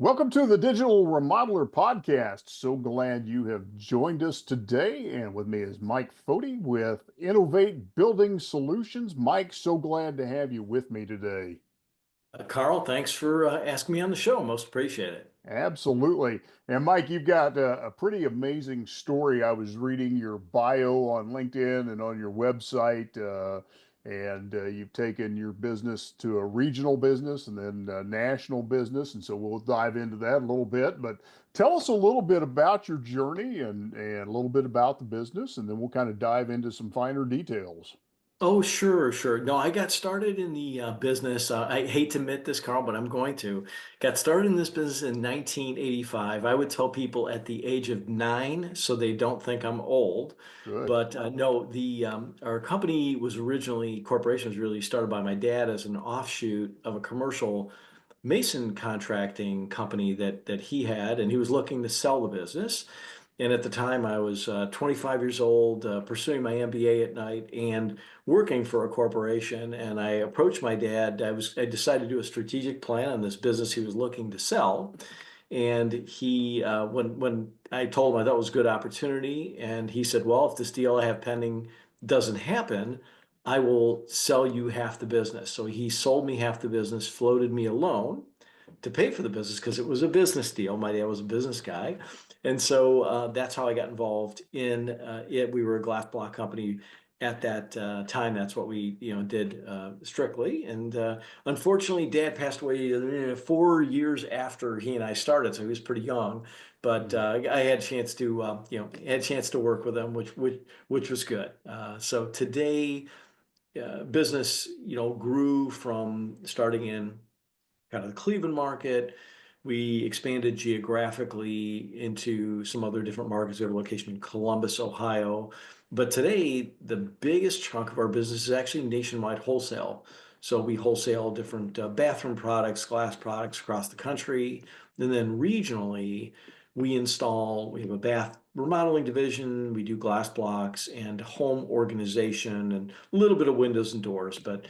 Welcome to the Digital Remodeler Podcast. So glad you have joined us today. And with me is Mike Foti with Innovate Building Solutions. Mike, so glad to have you with me today. Carl, thanks for asking me on the show. Most appreciate it. Absolutely. And Mike, you've got a pretty amazing story. I was reading your bio on LinkedIn and on your website, and you've taken your business to a regional business and then a national business. And so we'll dive into that a little bit. But tell us a little bit about your journey and a little bit about the business, and then we'll kind of dive into some finer details. Oh, sure, sure. No, I got started in the business. I hate to admit this, Carl, but I'm going to. Got started in this business in 1985. I would tell people at the age of 9, so they don't think I'm old. Good. But no, the our company was originally corporation was really started by my dad as an offshoot of a commercial mason contracting company that he had, and he was looking to sell the business. And at the time, I was 25 years old, pursuing my MBA at night and working for a corporation. And I approached my dad. I decided to do a strategic plan on this business he was looking to sell. And when I told him I thought it was a good opportunity, and he said, "Well, if this deal I have pending doesn't happen, I will sell you half the business." So he sold me half the business, floated me a loan to pay for the business because it was a business deal. My dad was a business guy. And so that's how I got involved in it. We were a glass block company at that time. That's what we, did strictly. And unfortunately, Dad passed away 4 years after he and I started, so he was pretty young. But I had a chance to, had a chance to work with him, which was good. So today, business, grew from starting in kind of the Cleveland market. We expanded geographically into some other different markets. We have a location in Columbus, Ohio. But today, the biggest chunk of our business is actually nationwide wholesale. So we wholesale different bathroom products, glass products across the country. And then regionally, we have a bath remodeling division, we do glass blocks and home organization and a little bit of windows and doors. But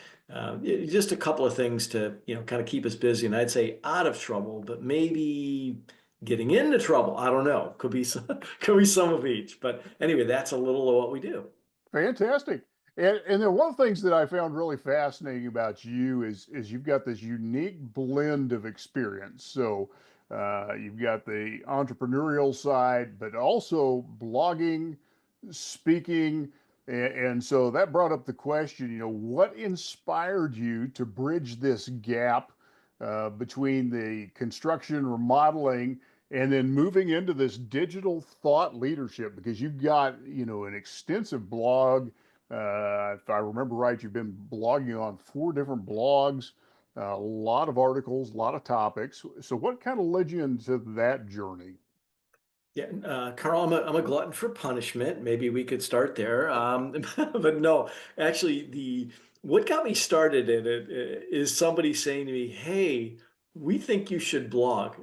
just a couple of things to, kind of keep us busy. And I'd say out of trouble, but maybe getting into trouble. I don't know. Could be some, could be some of each. But anyway, that's a little of what we do. Fantastic. And then one of the things that I found really fascinating about you is you've got this unique blend of experience. So you've got the entrepreneurial side, but also blogging, speaking. And so that brought up the question, what inspired you to bridge this gap between the construction, remodeling, and then moving into this digital thought leadership? Because you've got, an extensive blog. If I remember right, you've been blogging on 4 different blogs, a lot of articles, a lot of topics. So what kind of led you into that journey? Yeah, Carl, I'm a glutton for punishment. Maybe we could start there. But no, actually, the what got me started in it is somebody saying to me, "Hey, we think you should blog."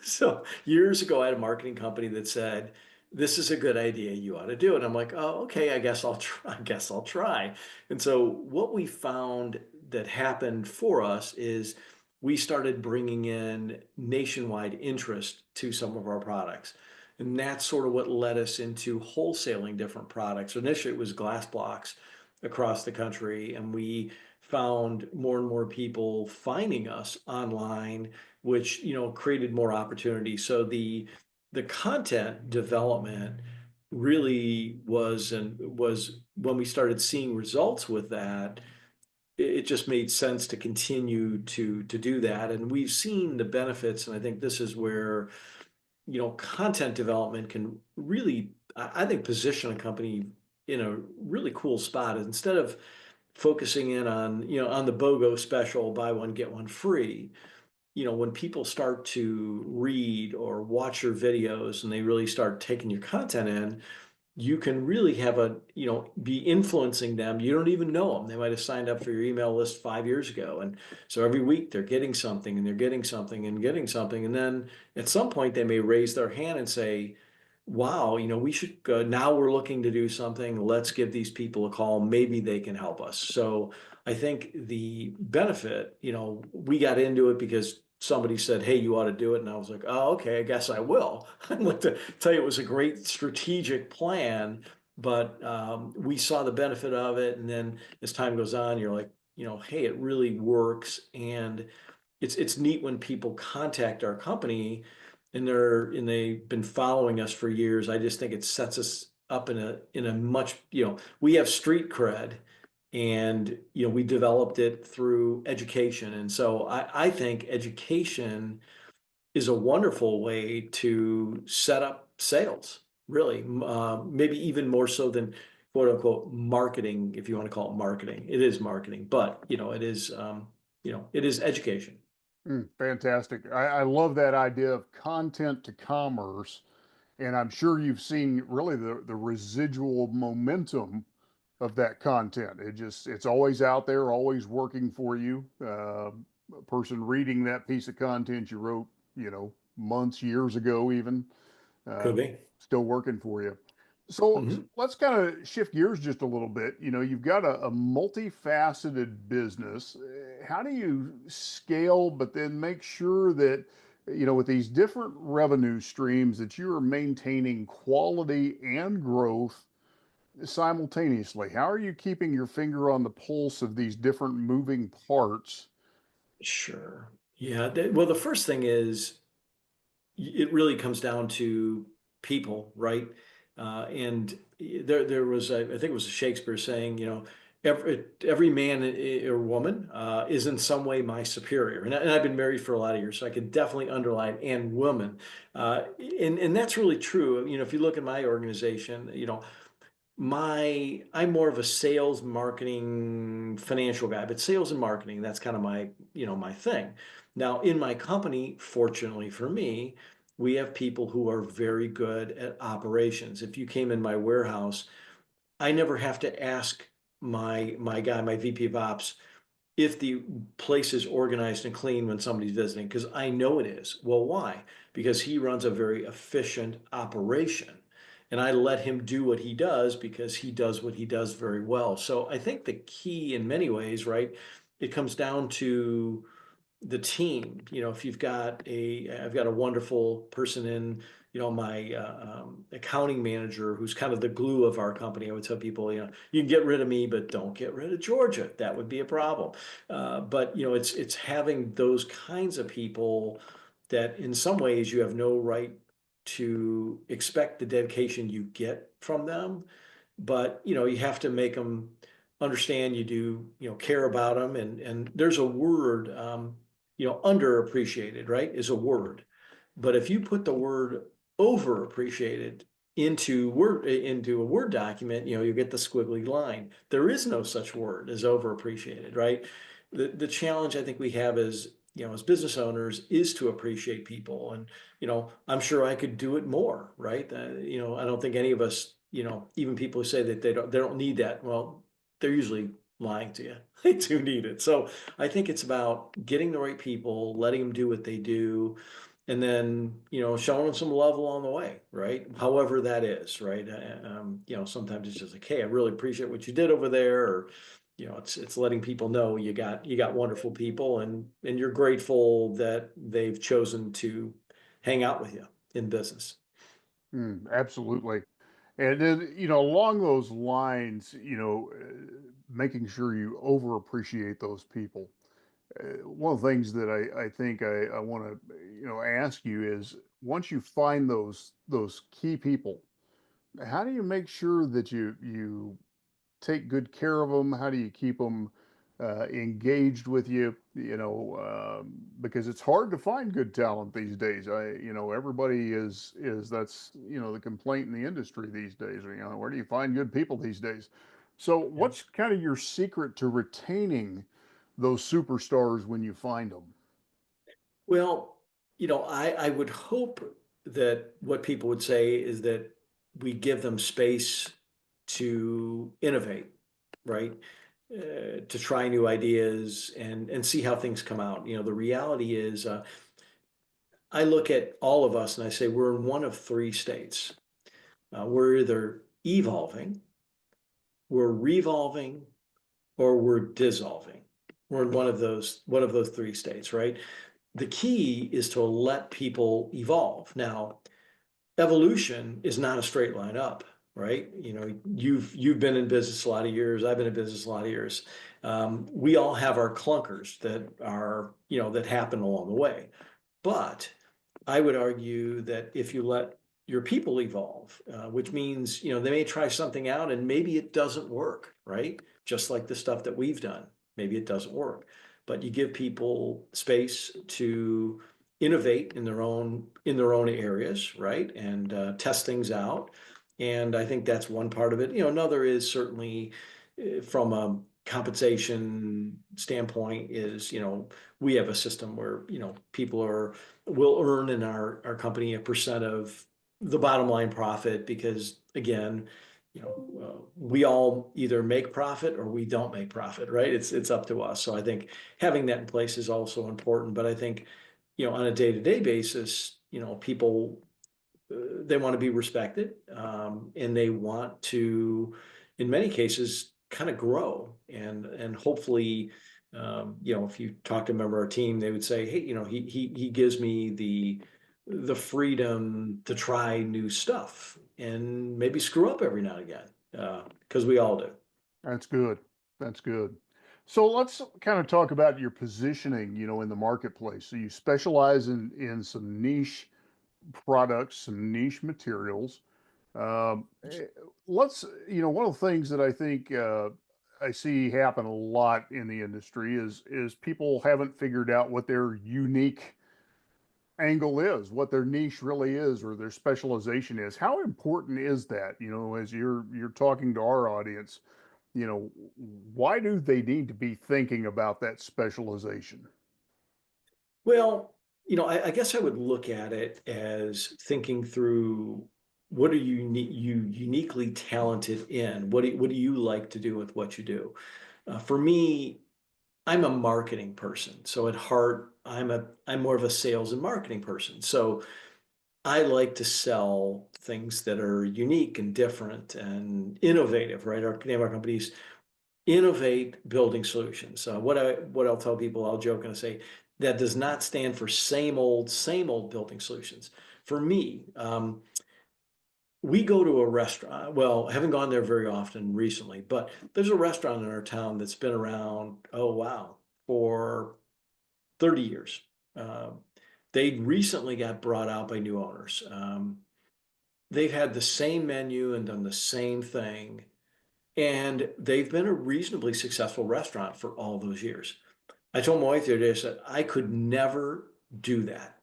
So years ago, I had a marketing company that said, "This is a good idea. You ought to do it." I'm like, "Oh, okay. I guess I'll try. I guess I'll try." And so what we found that happened for us is we started bringing in nationwide interest to some of our products. And that's sort of what led us into wholesaling different products. Initially, it was glass blocks across the country, and we found more and more people finding us online, which created more opportunity. So the content development really was when we started seeing results with that. It just made sense to continue to do that, and we've seen the benefits. And I think this is where content development can really, I think, position a company in a really cool spot. Instead of focusing in on, on the BOGO special, buy one, get one free, when people start to read or watch your videos and they really start taking your content in, you can really have be influencing them. You don't even know them. They might have signed up for your email list 5 years ago. And so every week they're getting something and they're getting something and getting something. And then at some point they may raise their hand and say, "Wow, we should go. Now we're looking to do something. Let's give these people a call. Maybe they can help us." So I think the benefit, we got into it because somebody said, "Hey, you ought to do it," and I was like, "Oh, okay, I guess I will." I'd like to tell you it was a great strategic plan, but we saw the benefit of it, and then as time goes on, you're like, hey, it really works, and it's neat when people contact our company and they've been following us for years. I just think it sets us up in a much, we have street cred, and we developed it through education. And so I think education is a wonderful way to set up sales, really. Maybe even more so than quote unquote marketing, if you want to call it marketing. It is marketing, but it is education. Fantastic. I love that idea of content to commerce. And I'm sure you've seen really the residual momentum of that content. It's always out there, always working for you. A person reading that piece of content you wrote, months, years ago, even, uh, Could be. still working for you. So Mhm. let's kind of shift gears just a little bit. You've got a multifaceted business. How do you scale, but then make sure that, with these different revenue streams, that you are maintaining quality and growth simultaneously? How are you keeping your finger on the pulse of these different moving parts? Sure. Yeah. Well, the first thing is it really comes down to people, right? And there was, I think it was Shakespeare saying, every man or woman is in some way my superior. And I've been married for a lot of years, so I could definitely underline and woman. And that's really true. If you look at my organization, my I'm more of a sales, marketing, financial guy, but sales and marketing, that's kind of my thing. Now, in my company, fortunately for me, we have people who are very good at operations. If you came in my warehouse, I never have to ask my guy, my VP of ops, if the place is organized and clean when somebody's visiting, because I know it is. Well, why? Because he runs a very efficient operation. And I let him do what he does because he does what he does very well. So I think the key in many ways, right? It comes down to the team. If I've got a wonderful person in, my accounting manager, who's kind of the glue of our company. I would tell people, you can get rid of me, but don't get rid of Georgia. That would be a problem. But it's having those kinds of people that, in some ways, you have no right to expect the dedication you get from them, but you have to make them understand you do care about them. And there's a word, underappreciated, right, is a word. But if you put the word overappreciated into a word document, you get the squiggly line. There is no such word as overappreciated, right? The challenge I think we have is, as business owners, is to appreciate people. And I'm sure I could do it more, right? I don't think any of us, even people who say that they don't need that, well, they're usually lying to you. They do need it. So I think it's about getting the right people, letting them do what they do, and then showing them some love along the way, right? However that is, right? Sometimes it's just like, hey, I really appreciate what you did over there, or it's letting people know you got wonderful people, and you're grateful that they've chosen to hang out with you in business. Absolutely. And then, along those lines, making sure you over appreciate those people. One of the things that I think I want to, ask you is, once you find those key people, how do you make sure that you take good care of them? How do you keep them engaged with you? Because it's hard to find good talent these days. Everybody is that's the complaint in the industry these days. Where do you find good people these days? So, Yeah. what's kind of your secret to retaining those superstars when you find them? Well, I would hope that what people would say is that we give them space to innovate, right? To try new ideas and see how things come out. The reality is, I look at all of us and I say we're in one of three states. We're either evolving, we're revolving, or we're dissolving. We're in one of those three states, right? the key is to let people evolve. Now, evolution is not a straight line up, right? You've been in business a lot of years. I've been in business a lot of years. We all have our clunkers that are, that happen along the way. But I would argue that if you let your people evolve, which means, they may try something out and maybe it doesn't work, right? Just like the stuff that we've done, maybe it doesn't work, but you give people space to innovate in their own areas, right? And test things out. And I think that's one part of it. Another is certainly from a compensation standpoint is, we have a system where, people will earn in our company a percent of the bottom line profit because again, we all either make profit or we don't make profit, right? It's up to us. So I think having that in place is also important. But I think, on a day-to-day basis, people they want to be respected, and they want to, in many cases, kind of grow and hopefully, if you talk to a member of our team, they would say, hey, he gives me the freedom to try new stuff and maybe screw up every now and again, because we all do. That's good. That's good. So let's kind of talk about your positioning, in the marketplace. So you specialize in some niche products, some niche materials. Um, eh, let's, one of the things that I think I see happen a lot in the industry is people haven't figured out what their unique angle is, what their niche really is, or their specialization is. How important is that? As you're talking to our audience, why do they need to be thinking about that specialization? Well, I guess I would look at it as thinking through what are you uniquely talented in? What do you like to do with what you do? For me, I'm a marketing person. So at heart, I'm more of a sales and marketing person. So I like to sell things that are unique and different and innovative, right? Our name of our company's Innovate Building Solutions. What I'll tell people, I'll joke and say that does not stand for same old building solutions. For me, we go to a restaurant. Well, I haven't gone there very often recently, but there's a restaurant in our town that's been around, oh wow, for 30 years. Um, they recently got brought out by new owners. They've had the same menu and done the same thing, and they've been a reasonably successful restaurant for all those years. I told my wife the other day, I said, I could never do that.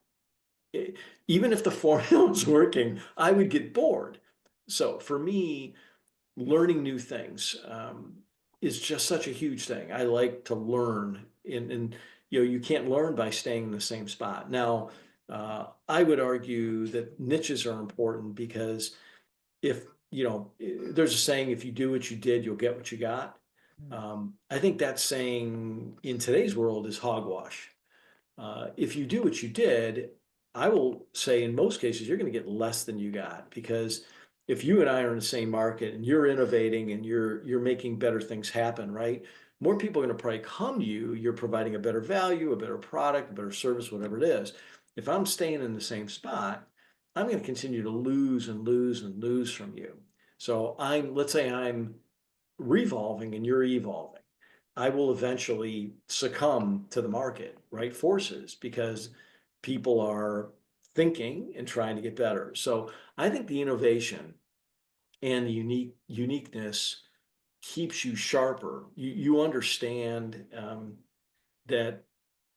E- Even if the formula was working, I would get bored. So for me, learning new things is just such a huge thing. I like to learn, and you can't learn by staying in the same spot. Now, I would argue that niches are important because if there's a saying, if you do what you did, you'll get what you got. I think that saying in today's world is hogwash. If you do what you did, I will say in most cases you're going to get less than you got, because if you and I are in the same market and you're innovating and you're making better things happen, right? More people are going to probably come to you. You're providing a better value, a better product, a better service, whatever it is. If I'm staying in the same spot, I'm going to continue to lose and lose and lose from you. So let's say I'm revolving and you're evolving. I will eventually succumb to the market, right? Forces, because people are thinking and trying to get better. So I think the innovation and the uniqueness keeps you sharper. You understand that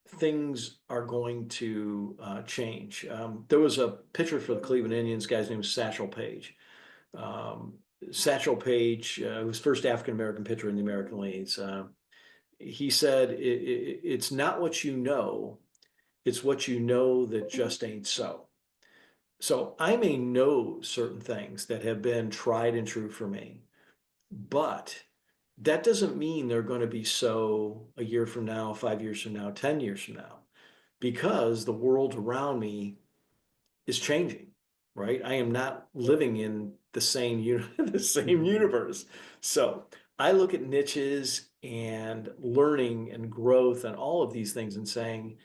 things are going to change. There was a pitcher for the Cleveland Indians, guy's name was Satchel Paige. Um, Satchel Paige, was first African American pitcher in the American leagues. He said, "It's not what you know; it's what you know that just ain't so." So I may know certain things that have been tried and true for me, but that doesn't mean they're going to be so a year from now, 5 years from now, 10 years from now, because the world around me is changing, right? I am not living in the same the same universe. So I look at niches and learning and growth and all of these things and saying,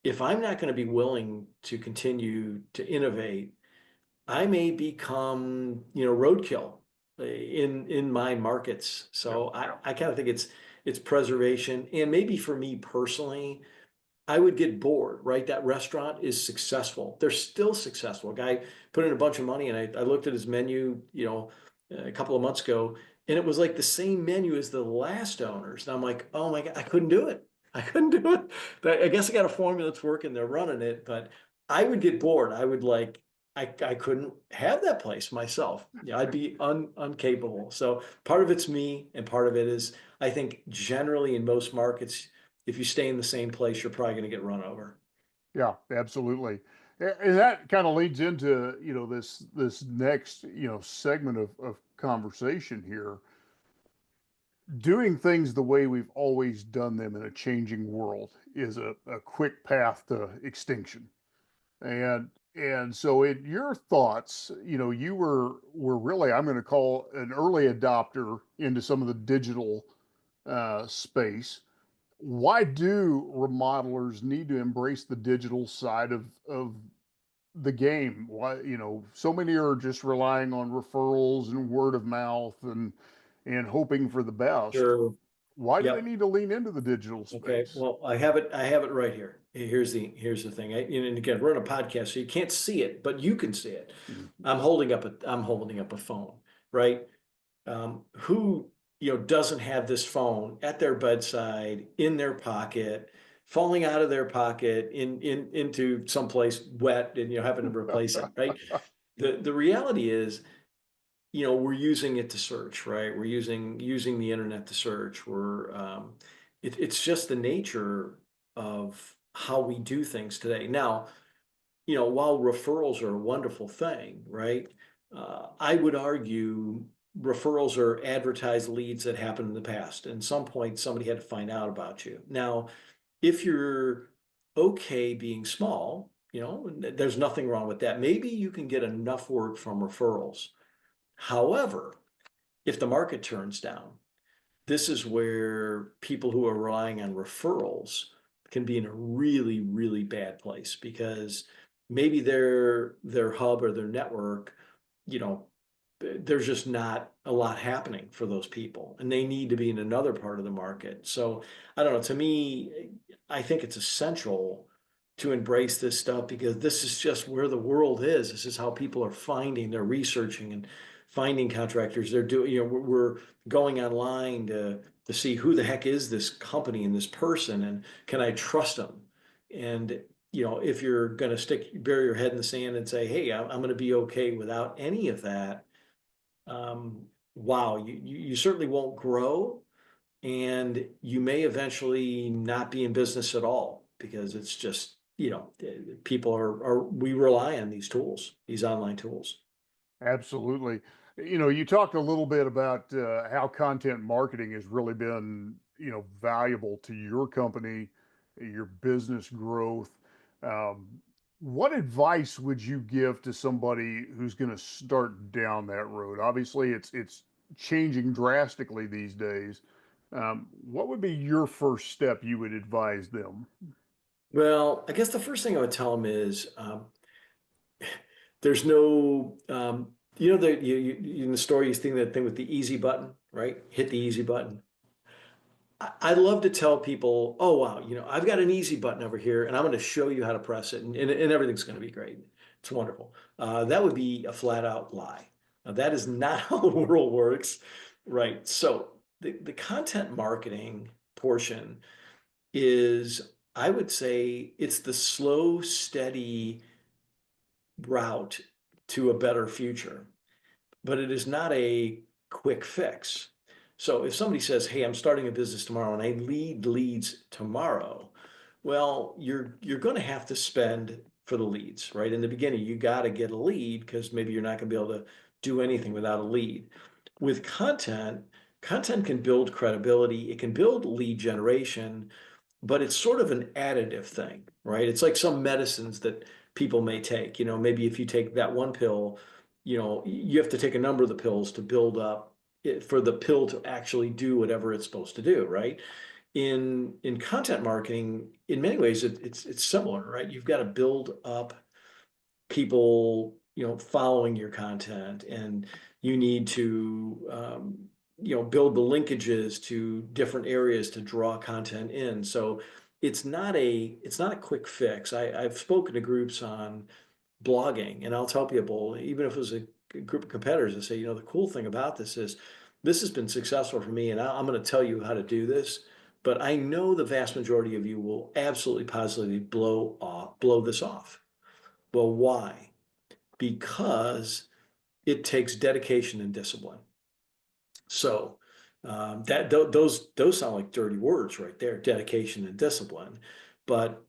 if I'm not going to be willing to continue to innovate, I may become, roadkill in my markets. Yep. So I kind of think it's preservation. And maybe for me personally, I would get bored, right? That restaurant is successful. They're still successful. A guy put in a bunch of money, and I looked at his menu, a couple of months ago, and it was like the same menu as the last owners. And I'm like, oh my God, I couldn't do it. I couldn't do it. But I guess I got a formula that's working. They're running it, but I would get bored. I would like, I couldn't have that place myself. Yeah, I'd be uncapable. So part of it's me, and part of it is, I think generally in most markets, if you stay in the same place, you're probably going to get run over. Yeah, absolutely. And that kind of leads into, this next, segment of conversation here. Doing things the way we've always done them in a changing world is a quick path to extinction. And so in your thoughts, you were really, I'm going to call an early adopter into some of the digital space. Why do remodelers need to embrace the digital side of the game? Why, so many are just relying on referrals and word of mouth and hoping for the best. Sure. Why do they Yep. need to lean into the digital Okay. space? Well, I have it right here. Here's the thing. And again, we're on a podcast, so you can't see it, but you can see it. Mhm. I'm holding up a phone, right? Who, doesn't have this phone at their bedside, in their pocket, falling out of their pocket into someplace wet, and having to replace it, right? The reality is, we're using it to search, right? We're using the internet to search. It's just the nature of how we do things today. Now, while referrals are a wonderful thing, right? I would argue referrals are advertised leads that happened in the past. And some point, somebody had to find out about you. Now, if you're okay being small, there's nothing wrong with that. Maybe you can get enough work from referrals. However, if the market turns down, this is where people who are relying on referrals can be in a really, really bad place, because maybe their hub or their network, you know, there's just not a lot happening for those people, and they need to be in another part of the market. So I don't know. To me, I think it's essential to embrace this stuff, because this is just where the world is. This is how people are they're researching and finding contractors. They're doing, we're going online to see who the heck is this company and this person, and can I trust them? And if you're going to bury your head in the sand and say, hey, I'm going to be okay without any of that, wow, you certainly won't grow, and you may eventually not be in business at all, because it's just, people we rely on these tools, these online tools. Absolutely. You talked a little bit about how content marketing has really been, valuable to your company, your business growth. Um, what advice would you give to somebody who's going to start down that road? Obviously, it's changing drastically these days. What would be your first step you would advise them? Well, I guess the first thing I would tell them is, there's no, in the story, you think that thing with the easy button, right? Hit the easy button. I love to tell people, oh, wow, I've got an easy button over here, and I'm going to show you how to press it, and everything's going to be great. It's wonderful. That would be a flat out lie. Now, that is not how the world works, right? So the content marketing portion is, I would say, it's the slow, steady route to a better future, but it is not a quick fix. So if somebody says, hey, I'm starting a business tomorrow and I need leads tomorrow, well, you're going to have to spend for the leads, right? In the beginning, you got to get a lead, because maybe you're not going to be able to do anything without a lead. With content can build credibility, it can build lead generation, but it's sort of an additive thing, right? It's like some medicines that people may take. Maybe if you take that one pill, you have to take a number of the pills to build up for the pill to actually do whatever it's supposed to do, right? In content marketing, in many ways, it's similar, right? You've got to build up people, following your content, and you need to, build the linkages to different areas to draw content in. So it's not a quick fix. I've spoken to groups on blogging, and I'll tell people, even if it was a group of competitors, I say, the cool thing about this is this has been successful for me, and I'm going to tell you how to do this. But I know the vast majority of you will absolutely positively blow this off. Well, why? Because it takes dedication and discipline. So those sound like dirty words right there, dedication and discipline. But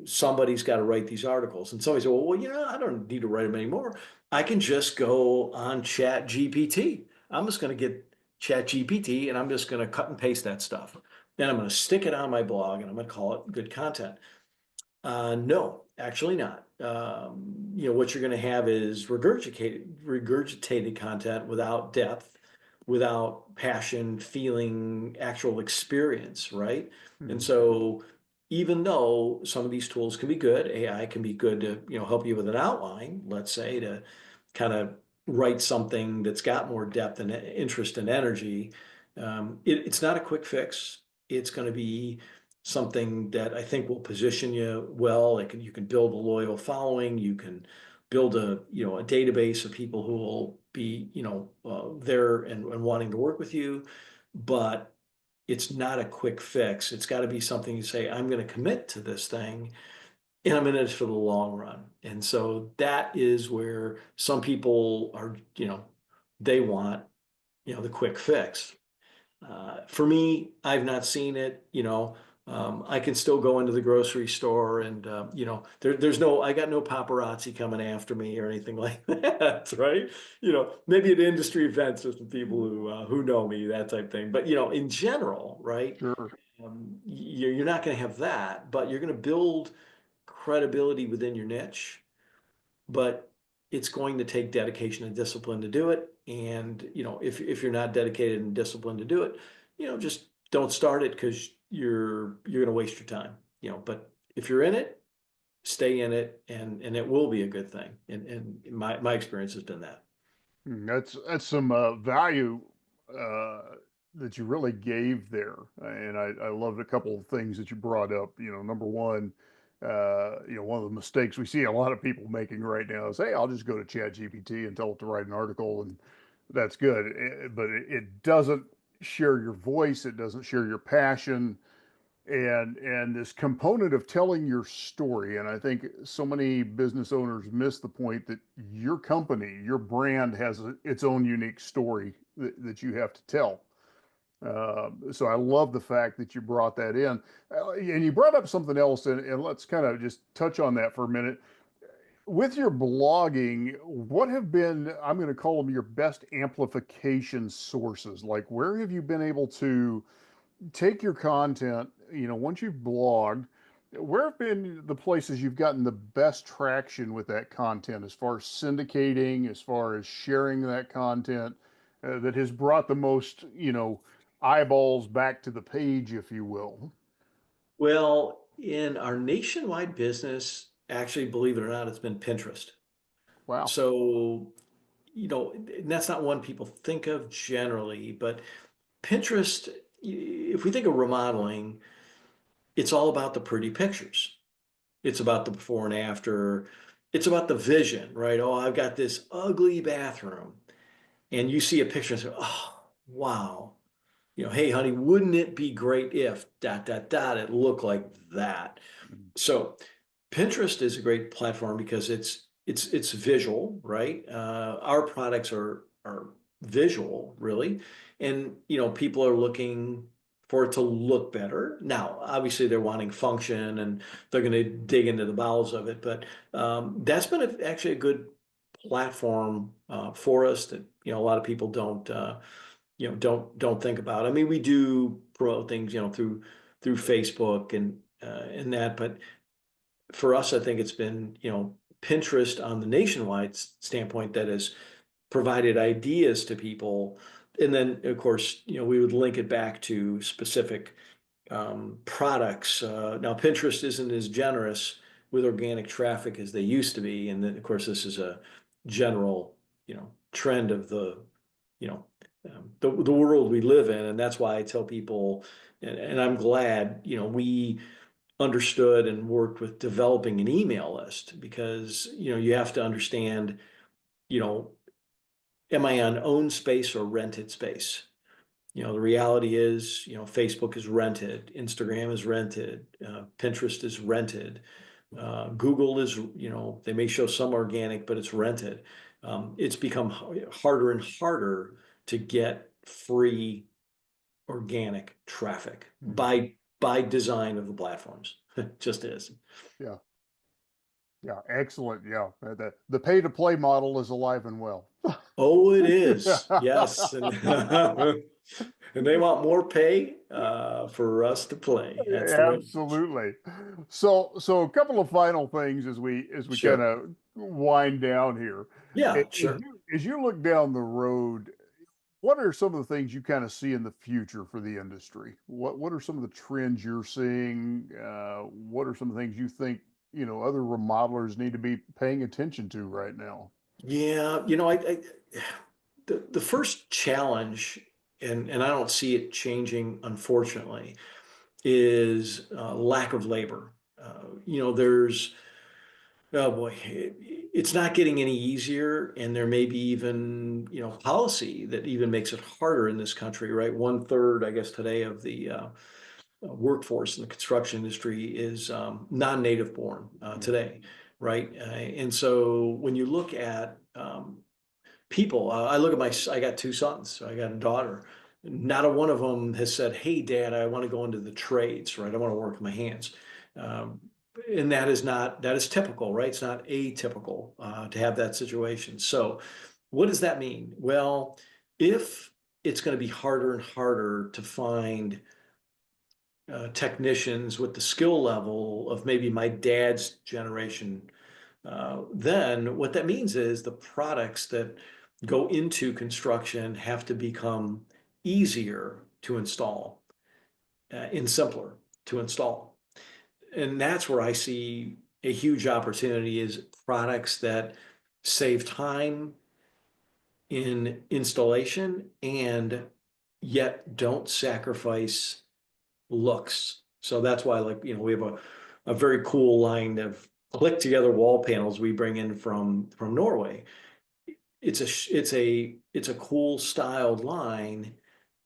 somebody's got to write these articles, and somebody said, well, I don't need to write them anymore. I can just go on Chat GPT. I'm just going to get Chat GPT, and I'm just going to cut and paste that stuff. Then I'm going to stick it on my blog, and I'm going to call it good content. No, actually not. What you're going to have is regurgitated content without depth, without passion, feeling, actual experience, right? And Mhm. so, even though some of these tools can be good, AI can be good to help you with an outline, let's say, to kind of write something that's got more depth and interest and energy. It's not a quick fix. It's going to be something that I think will position you well. You can build a loyal following. You can build a database of people who will be there and wanting to work with you. But it's not a quick fix. It's got to be something you say, I'm going to commit to this thing, and I'm in it for the long run. And so that is where some people are, they want the quick fix. For me, I've not seen it. I can still go into the grocery store, and I got no paparazzi coming after me or anything like that, right? Maybe at industry events with some people who know me, that type thing. But in general, right? Sure. You're not going to have that, but you're going to build credibility within your niche. But it's going to take dedication and discipline to do it. And if you're not dedicated and disciplined to do it, just don't start it, because you're going to waste your time. But if you're in it, stay in it, and it will be a good thing. And my experience has been that. That's some value uh, that you really gave there, and I loved a couple of things that you brought up. Number one, one of the mistakes we see a lot of people making right now is, hey, I'll just go to Chat GPT and tell it to write an article, and that's good. But it doesn't share your voice, it doesn't share your passion, and this component of telling your story. And I think so many business owners miss the point that your company, your brand, has its own unique story that you have to tell. So I love the fact that you brought that in. And you brought up something else, and let's kind of just touch on that for a minute. With your blogging, what have been, I'm going to call them, your best amplification sources? Like, where have you been able to take your content, once you've blogged, where have been the places you've gotten the best traction with that content, as far as syndicating, as far as sharing that content, that has brought the most, eyeballs back to the page, if you will? Well, in our nationwide business, actually, believe it or not, it's been Pinterest. Wow. So, and that's not one people think of generally, but Pinterest, if we think of remodeling, it's all about the pretty pictures. It's about the before and after. It's about the vision, right? Oh, I've got this ugly bathroom. And you see a picture and say, oh, wow. Hey, honey, wouldn't it be great if dot, dot, dot, it looked like that? So Pinterest is a great platform because it's visual, right? Our products are visual, really, and people are looking for it to look better. Now, obviously, they're wanting function, and they're going to dig into the bowels of it. But that's been actually a good platform for us that a lot of people don't think about. I mean, we do promote things through Facebook and that, but for us, I think it's been, Pinterest on the nationwide standpoint that has provided ideas to people And then, of course, we would link it back to specific products. Now, Pinterest isn't as generous with organic traffic as they used to be. And then, of course, this is a general, trend of the world we live in. And that's why I tell people, and I'm glad, we understood and worked with developing an email list, because, you have to understand, you know, am I on owned space or rented space? The reality is, Facebook is rented, Instagram is rented, Pinterest is rented, Google is, they may show some organic, but it's rented. It's become harder and harder to get free organic traffic Mhm. by design of the platforms. It just is. Yeah. Yeah. Excellent. Yeah. The pay to play model is alive and well. Oh, it is. Yes. And, and they want more pay for us to play. That's the way it is. Absolutely. So a couple of final things as we kind Sure. of wind down here. Yeah, As sure. you look down the road, what are some of the things you kind of see in the future for the industry? What are some of the trends you're seeing? What are some of the things you think, other remodelers need to be paying attention to right now? Yeah, the first challenge, and I don't see it changing, unfortunately, is lack of labor. There's oh boy, it's not getting any easier, and there may be even policy that even makes it harder in this country, right? One third, I guess, today of the workforce in the construction industry is non-native born Yeah. today, right? And so when you look at people, I look at I got two sons, so I got a daughter. Not a one of them has said, "Hey, Dad, I want to go into the trades, right? I want to work with my hands." Um, and that is typical, right? It's not atypical to have that situation. So, what does that mean? Well, if it's going to be harder and harder to find technicians with the skill level of maybe my dad's generation, then what that means is the products that go into construction have to become easier to install and simpler to install. And that's where I see a huge opportunity, is products that save time in installation and yet don't sacrifice looks. So that's why, like, we have a very cool line of click together wall panels we bring in from Norway. It's a cool styled line,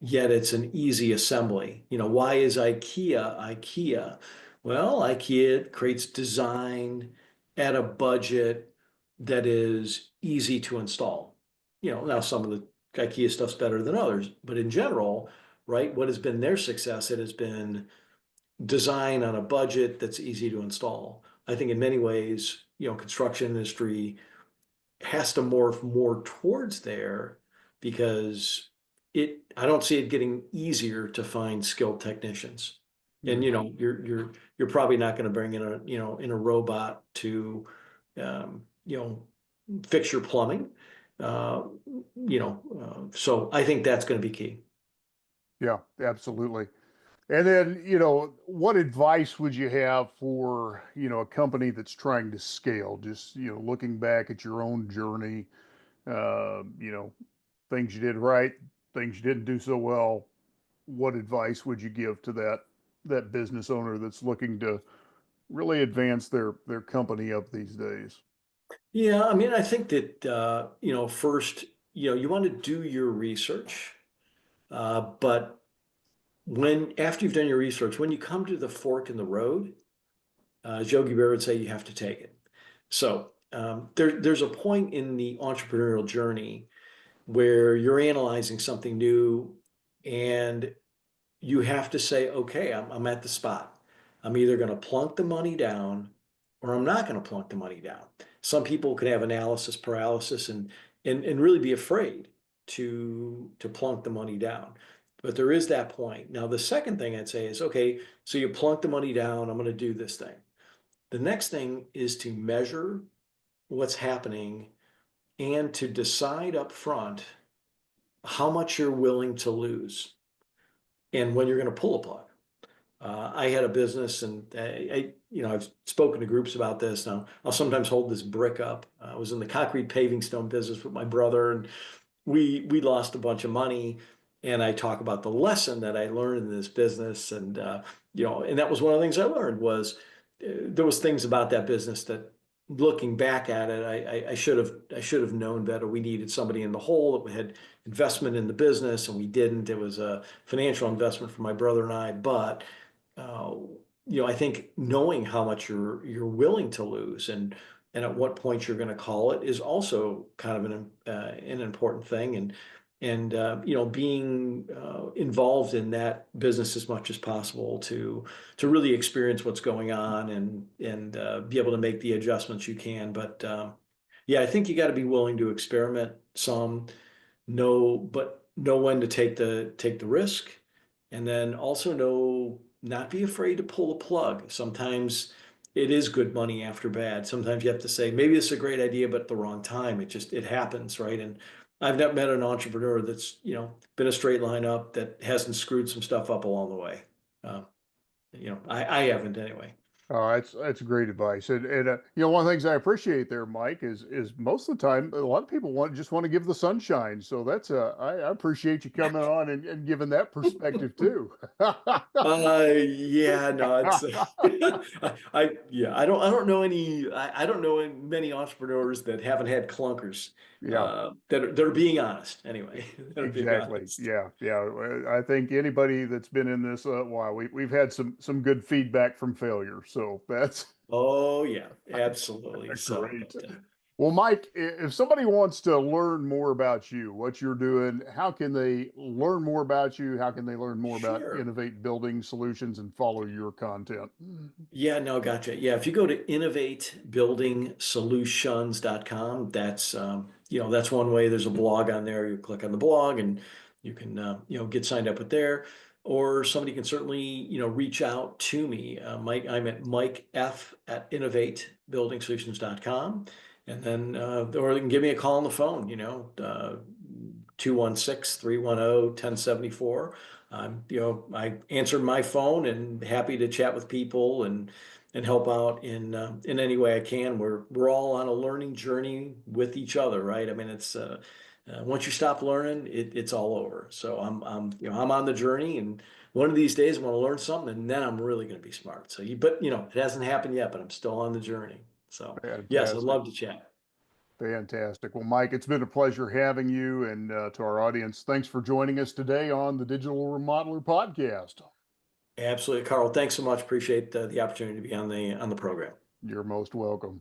yet it's an easy assembly. Why is IKEA? Well, IKEA creates design at a budget that is easy to install. Now some of the IKEA stuff's better than others, but in general, right, what has been their success? It has been design on a budget that's easy to install. I think in many ways, construction industry has to morph more towards there, because I don't see it getting easier to find skilled technicians. And Mhm. you're probably not going to bring in a robot to fix your plumbing. Uh, so I think that's going to be key. Yeah, absolutely. And then, what advice would you have for, a company that's trying to scale? Just, looking back at your own journey, things you did right, things you didn't do so well. What advice would you give to that business owner that's looking to really advance their company up these days? Yeah, I mean, I think that first, you want to do your research, but when after you've done your research, when you come to the fork in the road, as Yogi Bear would say, you have to take it. So there's a point in the entrepreneurial journey where you're analyzing something new, and you have to say, okay, I'm at the spot. I'm either going to plunk the money down, or I'm not going to plunk the money down. Some people can have analysis paralysis and really be afraid to plunk the money down. But there is that point. Now, the second thing I'd say is, okay, so you plunk the money down, I'm going to do this thing. The next thing is to measure what's happening and to decide up front, how much you're willing to lose and when you're going to pull a plug. I had a business, and I've spoken to groups about this. Now, I'll sometimes hold this brick up. I was in the concrete paving stone business with my brother, and we lost a bunch of money. And I talk about the lesson that I learned in this business, and and that was one of the things I learned was there was things about that business that, looking back at it, I should have known better. We needed somebody in the hole that had investment in the business, and we didn't. It was a financial investment for my brother and I, but uh, I think knowing how much you're willing to lose and at what point you're going to call it is also kind of an important thing. And being involved in that business as much as possible to really experience what's going on and be able to make the adjustments you can. But yeah, I think you got to be willing to experiment some, know when to take the risk, and then also know not be afraid to pull the plug. Sometimes it is good money after bad. Sometimes you have to say, maybe it's a great idea, but at the wrong time. It happens, right? And I've not met an entrepreneur that's, been a straight line up that hasn't screwed some stuff up along the way. Uh, I haven't anyway. Oh, that's great advice. And one of the things I appreciate there, Mike, is most of the time a lot of people want to give the sunshine. So I appreciate you coming on and giving that perspective too. Yeah, no, it's I don't know I don't know many entrepreneurs that haven't had clunkers, Yeah. that are being honest anyway, that are being Exactly. honest. Yeah. Yeah. I think anybody that's been in this while we've had some good feedback from failure. So that's Oh yeah, absolutely. So, great. but Well, Mike, if somebody wants to learn more about you, what you're doing, how can they learn more about you? How can they learn more about sure. Innovate Building Solutions and follow your content? Yeah, no, gotcha. Yeah, if you go to innovatebuildingsolutions.com, that's one way. There's a blog on there. You click on the blog and you can, get signed up with there. Or somebody can certainly, reach out to me. I'm at Mike F at innovatebuildingsolutions.com. And then, or they can give me a call on the phone, 216-310-1074. I answer my phone and happy to chat with people and help out in any way I can. We're all on a learning journey with each other, right? I mean, it's once you stop learning, it's all over. So I'm on the journey, and one of these days I'm going to learn something, and then I'm really going to be smart. But it hasn't happened yet, but I'm still on the journey. So yes, I'd Fantastic. love to chat. Fantastic. Well, Mike, it's been a pleasure having you. And to our audience, thanks for joining us today on the Digital Remodeler Podcast. Absolutely, Carl. Thanks so much. Appreciate the opportunity to be on the program. You're most welcome.